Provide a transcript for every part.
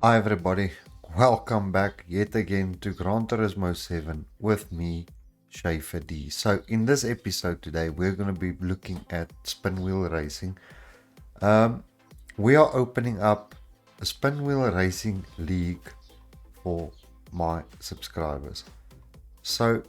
Hi everybody, welcome back yet again to Gran Turismo 7 with me, Schaefer D. So in this episode today we're going to be looking at Spinwheel Racing. We are opening up a Spinwheel Racing League for my subscribers. So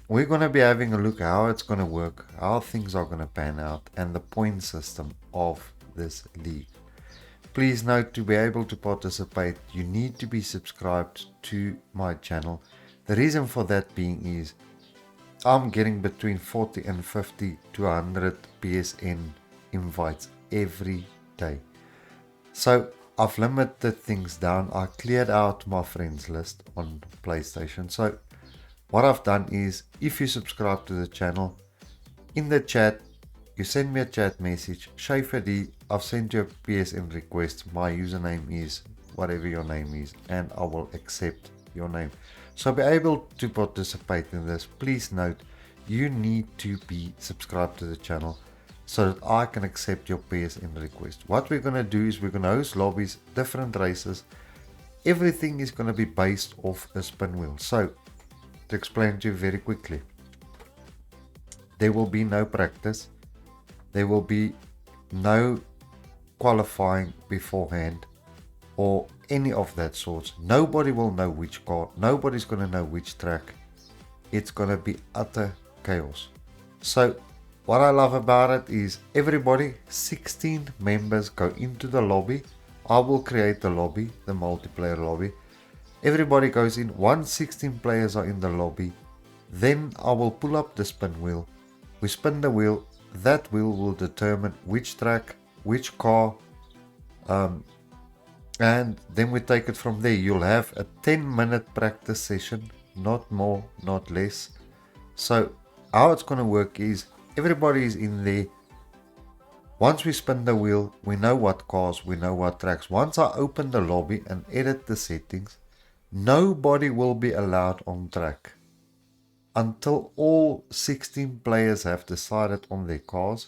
we're going to be having a look how it's going to work, how things are going to pan out, and the point system of this league. Please note, to be able to participate, you need to be subscribed to my channel. The reason for that being is I'm getting between 40 and 50 to 100 PSN invites every day. So I've limited things down. I cleared out my friends list on PlayStation. So what I've done is, if you subscribe to the channel, in the chat you send me a chat message, Schaefer D, I've sent you a PSN request, my username is whatever your name is, and I will accept your name. So be able to participate in this. Please note, you need to be subscribed to the channel so that I can accept your PSN request. What we're going to do is we're going to host lobbies, different races. Everything is going to be based off a spin wheel. So to explain to you very quickly, there will be no practice. There will be no qualifying beforehand or any of that sort. Nobody will know which car. Nobody's going to know which track. It's going to be utter chaos. So what I love about it is everybody, 16 members, go into the lobby. I will create the lobby, the multiplayer lobby. Everybody goes in. Once 16 players are in the lobby, then I will pull up the spin wheel. We spin the wheel. That wheel will determine which track, which car, and then we take it from there. You'll have a 10-minute practice session, not more, not less. So how it's going to work is everybody is in there. Once we spin the wheel, we know what cars, we know what tracks. Once I open the lobby and edit the settings, nobody will be allowed on track until all 16 players have decided on their cars.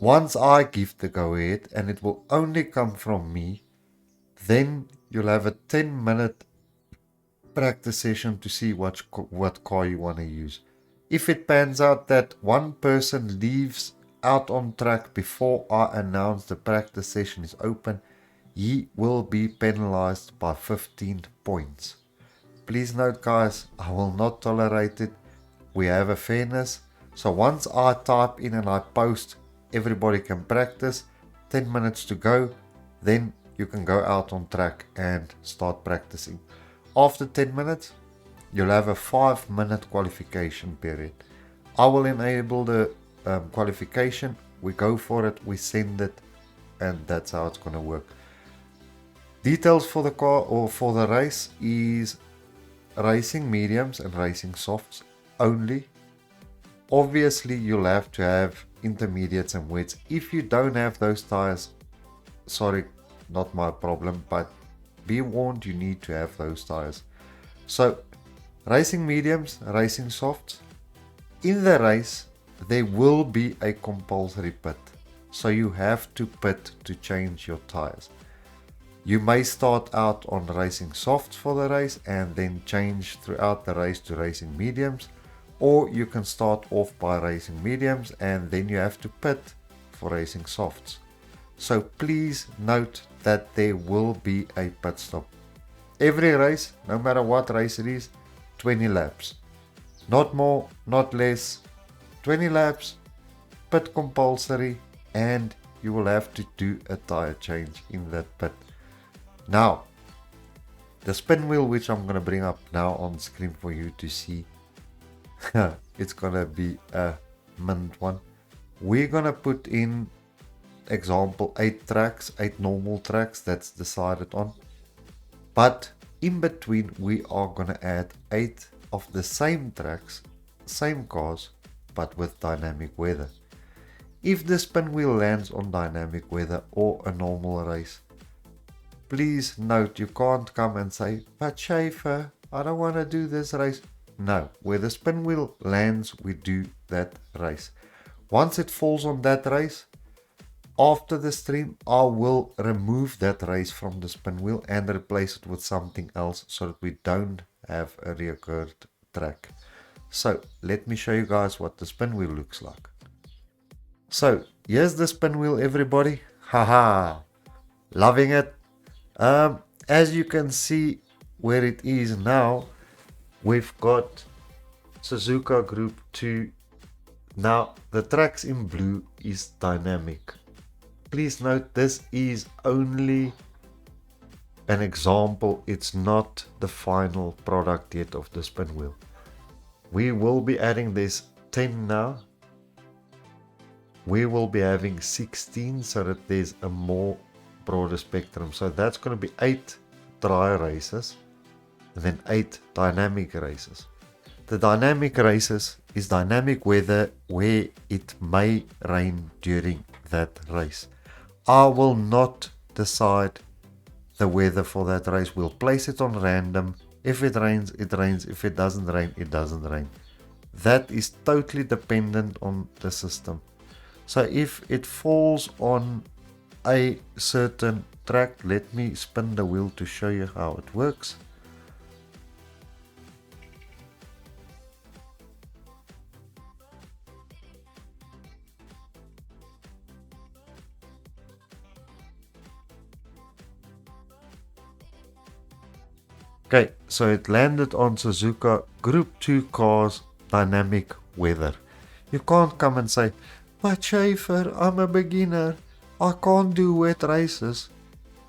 Once I give the go ahead, and it will only come from me, then you'll have a 10-minute practice session to see what car you want to use. If it pans out that one person leaves out on track before I announce the practice session is open, he will be penalized by 15 points. Please note, guys, I will not tolerate it. We have a fairness. So once I type in and I post, everybody can practice. 10 minutes to go. Then you can go out on track and start practicing. After 10 minutes, you'll have a 5-minute qualification period. I will enable the qualification. We go for it. We send it. And that's how it's going to work. Details for the car or for the race is racing mediums and racing softs only. Obviously you'll have to have intermediates and wets. If you don't have those tires, sorry, not my problem, but be warned, you need to have those tires. So racing mediums, racing softs. In the race there will be a compulsory pit, so you have to pit to change your tires. You may start out on racing softs for the race and then change throughout the race to racing mediums, or you can start off by racing mediums and then you have to pit for racing softs. So please note that there will be a pit stop. Every race, no matter what race it is, 20 laps. Not more, not less. 20 laps, pit compulsory, and you will have to do a tire change in that pit. Now, the spin wheel, which I'm going to bring up now on screen for you to see, it's going to be a mint one. We're going to put in, example, 8 tracks, 8 normal tracks, that's decided on. But in between, we are going to add 8 of the same tracks, same cars, but with dynamic weather. If the spin wheel lands on dynamic weather or a normal race, please note, you can't come and say, but Schaefer, I don't want to do this race. No, where the spin wheel lands, we do that race. Once it falls on that race, after the stream, I will remove that race from the spin wheel and replace it with something else so that we don't have a reoccurred track. So let me show you guys what the spin wheel looks like. So here's the spin wheel, everybody. Haha, loving it. As you can see where it is now, we've got Suzuka Group 2. Now the tracks in blue is dynamic. Please note this is only an example, it's not the final product yet of the spin wheel. We will be adding this 10 now. We will be having 16 so that there's a more broader spectrum. So that's going to be 8 dry races and then 8 dynamic races. The dynamic races is dynamic weather where it may rain during that race. I will not decide the weather for that race. We'll place it on random. If it rains, it rains. If it doesn't rain, it doesn't rain. That is totally dependent on the system. So if it falls on a certain track, let me spin the wheel to show you how it works. Okay, so it landed on Suzuka Group 2 cars dynamic weather. You can't come and say, but Schaefer, I'm a beginner. I can't do wet races.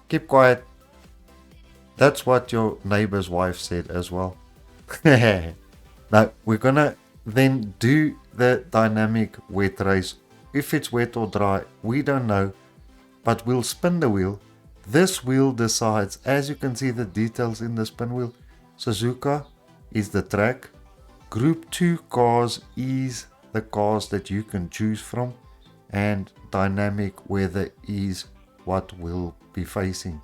Keep quiet. That's what your neighbor's wife said as well. Now, we're gonna then do the dynamic wet race. If it's wet or dry, we don't know. But we'll spin the wheel. This wheel decides, as you can see the details in the spin wheel. Suzuka is the track. Group 2 cars is the cars that you can choose from. And dynamic weather is what we'll be facing.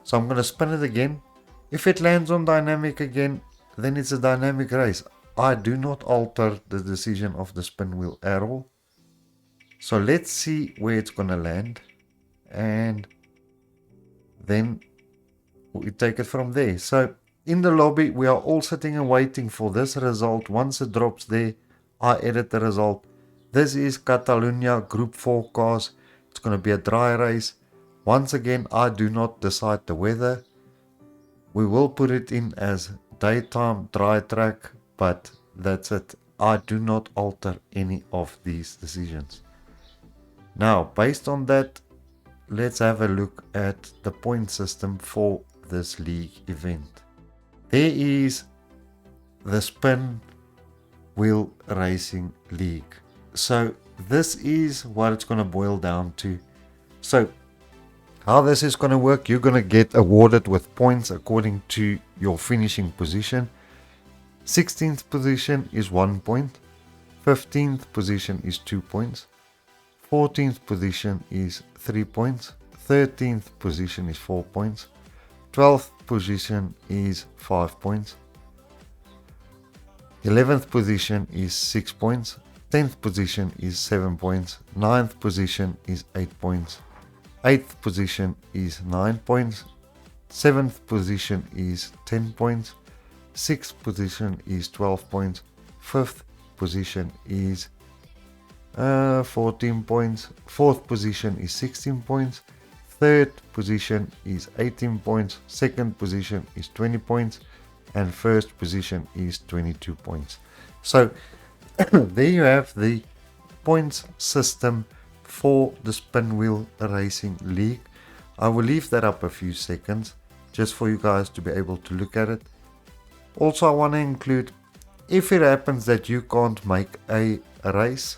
So I'm going to spin it again. If it lands on dynamic again, then it's a dynamic race. I do not alter the decision of the spin wheel at all. So let's see where it's going to land. And then we take it from there. So in the lobby, we are all sitting and waiting for this result. Once it drops there, I edit the result. This is Catalonia Group 4 cars. It's going to be a dry race. Once again, I do not decide the weather. We will put it in as daytime dry track, but that's it. I do not alter any of these decisions. Now, based on that, let's have a look at the point system for this league event. There is the Spin Wheel Racing League. So this is what it's going to boil down to. So how this is going to work, you're going to get awarded with points according to your finishing position. 16th position is 1 point. 15th position is 2 points. 14th position is 3 points. 13th position is 4 points. 12th position is 5 points. 11th position is 6 points. 10th position is 7 points. 9th position is 8 points. 8th position is 9 points. 7th position is 10 points. 6th position is 12 points. 5th position is 14 points. 4th position is 16 points. 3rd position is 18 points. 2nd position is 20 points. And 1st position is 22 points. So there you have the points system for the Spin Wheel Racing League. I will leave that up a few seconds just for you guys to be able to look at it. Also, I want to include, if it happens that you can't make a race,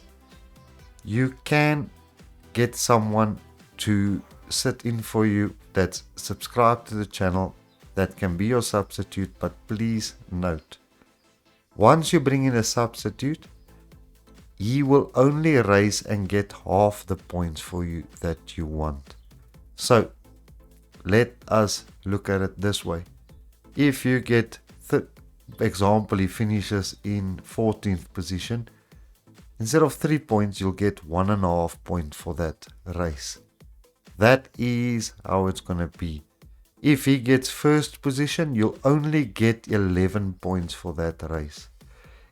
you can get someone to sit in for you that's subscribed to the channel. That can be your substitute, but please note, once you bring in a substitute, he will only race and get half the points for you that you want. So let us look at it this way. If you get, example, he finishes in 14th position, Instead of 3 points, you'll get 1.5 points for that race. That is how it's going to be. If he gets first position, you'll only get 11 points for that race.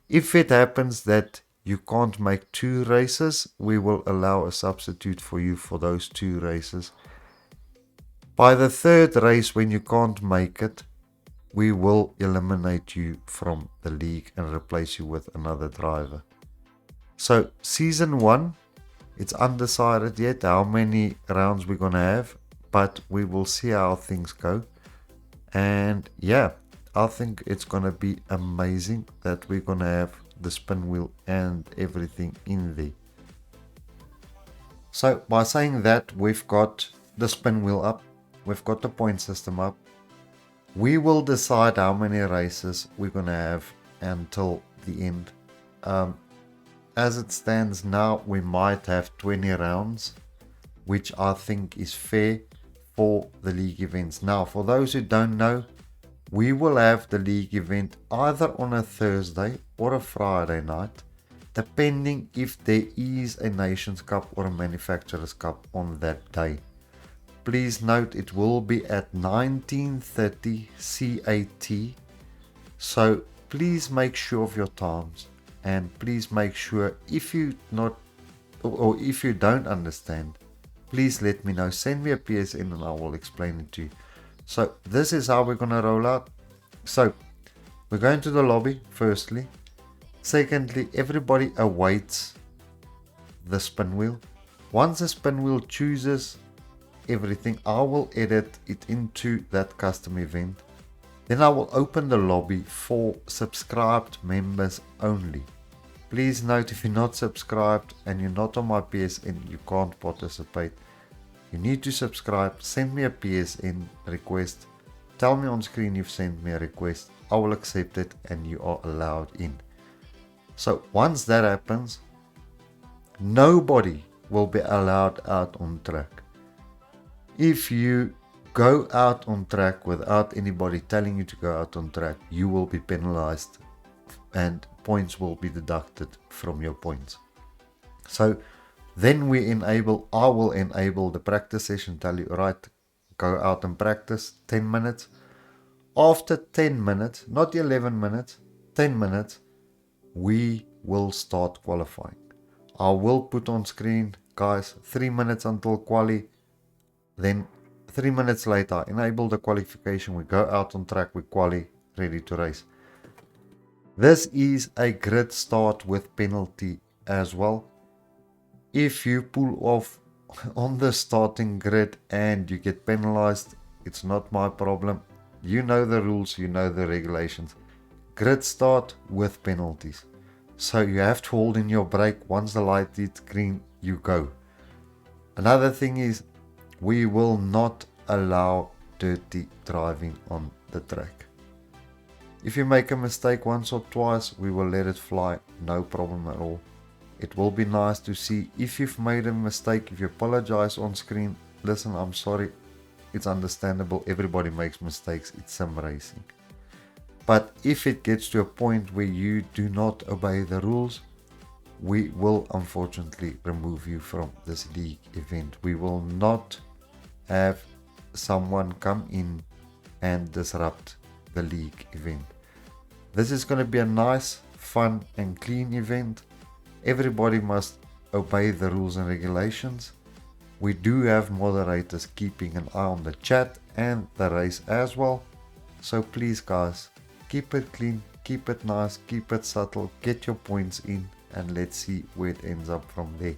If it happens that you can't make 2 races, we will allow a substitute for you for those 2 races. By the 3rd race, when you can't make it, we will eliminate you from the league and replace you with another driver. So season 1, it's undecided yet how many rounds we're going to have, but we will see how things go. And yeah, I think it's going to be amazing that we're going to have the spin wheel and everything in there. So by saying that, we've got the spin wheel up, we've got the point system up. We will decide how many races we're going to have until the end. As it stands now, we might have 20 rounds, which I think is fair for the league events. Now, for those who don't know, we will have the league event either on a Thursday or a Friday night, depending if there is a Nations Cup or a Manufacturers Cup on that day. Please note it will be at 19:30 CAT, so please make sure of your times. And please make sure if you don't understand, please let me know. Send me a PSN and I will explain it to you. So this is how we're going to roll out. So we're going to the lobby firstly. Secondly, everybody awaits the spin wheel. Once the spin wheel chooses everything, I will edit it into that custom event. Then I will open the lobby for subscribed members only. Please note, if you're not subscribed and you're not on my PSN, you can't participate. You need to subscribe. Send me a PSN request. Tell me on screen you've sent me a request. I will accept it and you are allowed in. So once that happens, nobody will be allowed out on track. If you go out on track without anybody telling you to go out on track, you will be penalized and points will be deducted from your points. So then I will enable the practice session, tell you, right, go out and practice 10 minutes. After 10 minutes, not 11 minutes, 10 minutes, we will start qualifying. I will put on screen, guys, 3 minutes until quali, then 3 minutes later, enable the qualification, we go out on track, we quali, ready to race. This is a grid start with penalty as well. If you pull off on the starting grid and you get penalized, it's not my problem. You know the rules, you know the regulations. Grid start with penalties. So you have to hold in your brake. Once the light is green, you go. Another thing is, we will not allow dirty driving on the track. If you make a mistake once or twice, we will let it fly, no problem at all. It will be nice to see if you've made a mistake, if you apologize on screen, listen, I'm sorry, it's understandable, everybody makes mistakes, it's sim racing. But if it gets to a point where you do not obey the rules, we will unfortunately remove you from this league event. We will not have someone come in and disrupt the league event. This is going to be a nice, fun and clean event. Everybody must obey the rules and regulations. We do have moderators keeping an eye on the chat and the race as well. So please guys, keep it clean, keep it nice, keep it subtle, get your points in and let's see where it ends up from there.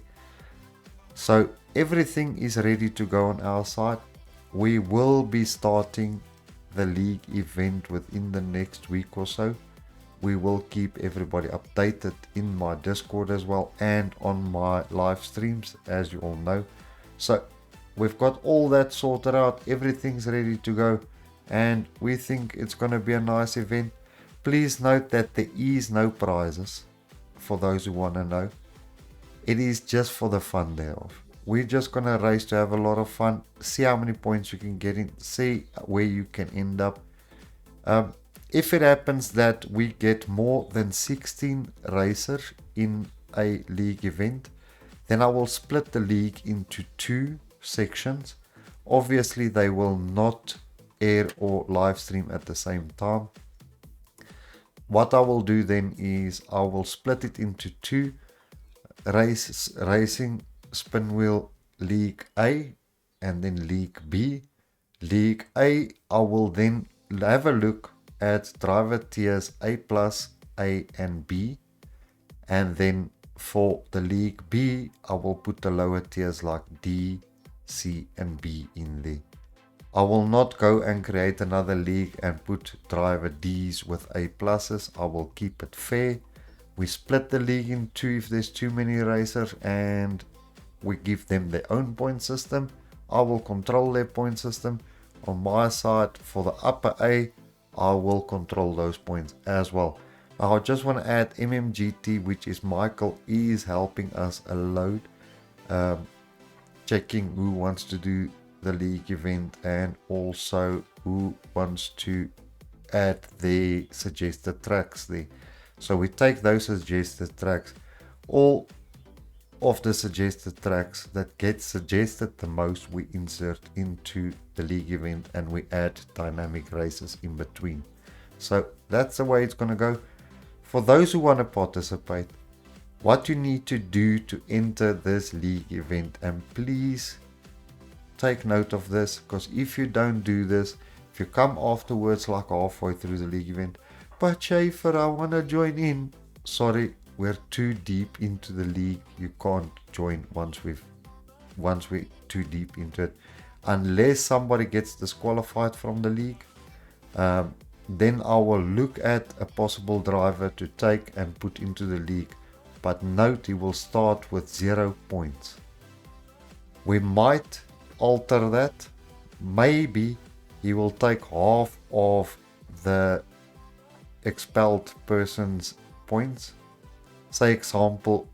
So everything is ready to go on our side. We will be starting the league event within the next week or so. We will keep everybody updated in my Discord as well and on my live streams, as you all know. So we've got all that sorted out, everything's ready to go and we think it's going to be a nice event. Please note that there is no prizes for those who want to know. It is just for the fun thereof. We're just going to race to have a lot of fun, see how many points you can get in, see where you can end up. If it happens that we get more than 16 racers in a league event, then I will split the league into 2 sections. Obviously, they will not air or live stream at the same time. What I will do then is I will split it into 2 racing Spinwheel League A and then League B. League A, I will then have a look at driver tiers A+, A and B, and then for the League B, I will put the lower tiers like D, C and B in there. I will not go and create another league and put driver Ds with A+. I will keep it fair. We split the league in 2 if there's too many racers, and we give them their own point system. I will control their point system. On my side, for the upper A, I will control those points as well. Now I just want to add MMGT, which is Michael, is helping us a load, checking who wants to do the league event and also who wants to add the suggested tracks there. So we take those suggested tracks, all of the suggested tracks that get suggested the most we insert into the league event, and we add dynamic races in between. So that's the way it's going to go. For those who want to participate, what you need to do to enter this league event, and please take note of this, because if you don't do this, if you come afterwards like halfway through the league event, but Schaefer, I want to join in. Sorry, we're too deep into the league. You can't join once we're too deep into it, unless somebody gets disqualified from the league. Then I will look at a possible driver to take and put into the league, but note he will start with 0 points. We might alter that. Maybe he will take half of the expelled person's points. Say example,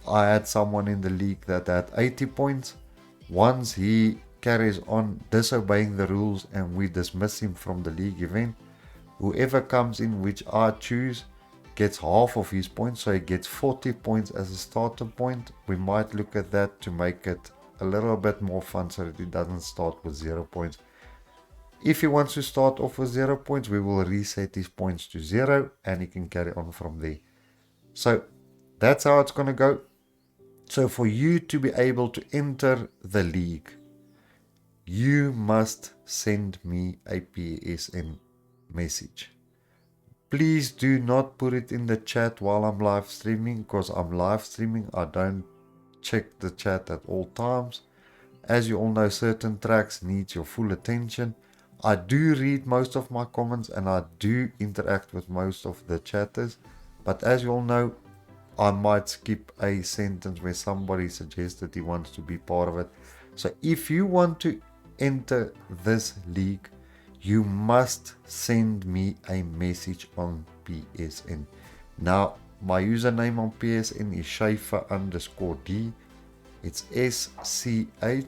I had someone in the league that had 80 points. Once he carries on disobeying the rules and we dismiss him from the league event, whoever comes in which I choose gets half of his points, so he gets 40 points as a starter point. We might look at that to make it a little bit more fun so that he doesn't start with 0 points. If he wants to start off with 0 points, we will reset his points to 0 and he can carry on from there. So that's how it's going to go. So for you to be able to enter the league, you must send me a PSN message. Please do not put it in the chat while I'm live streaming, because I'm live streaming. I don't check the chat at all times. As you all know, certain tracks need your full attention. I do read most of my comments and I do interact with most of the chatters, but as you all know, I might skip a sentence where somebody suggests that he wants to be part of it. So if you want to enter this league, you must send me a message on PSN. Now, my username on PSN is Schaefer_D. It's SCHAFER_D.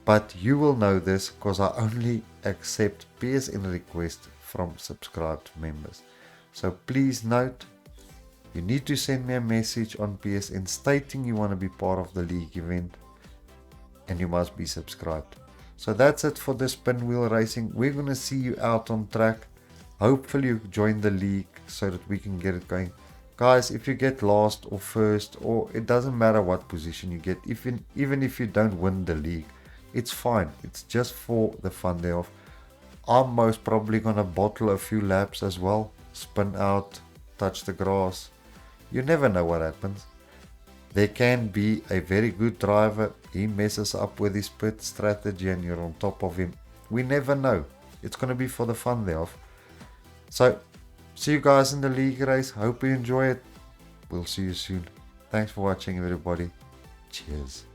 But you will know this because I only accept PSN requests from subscribed members. So please note, you need to send me a message on PSN stating you want to be part of the league event, and you must be subscribed. So that's it for the Spinwheel Racing. We're going to see you out on track. Hopefully you join the league so that we can get it going. Guys, if you get last or first, or it doesn't matter what position you get, even if you don't win the league, it's fine. It's just for the fun thereof. I'm most probably going to bottle a few laps as well. Spin out, touch the grass. You never know what happens. There can be a very good driver. He messes up with his pit strategy and you're on top of him. We never know. It's going to be for the fun thereof. So, see you guys in the league race. Hope you enjoy it. We'll see you soon. Thanks for watching, everybody. Cheers.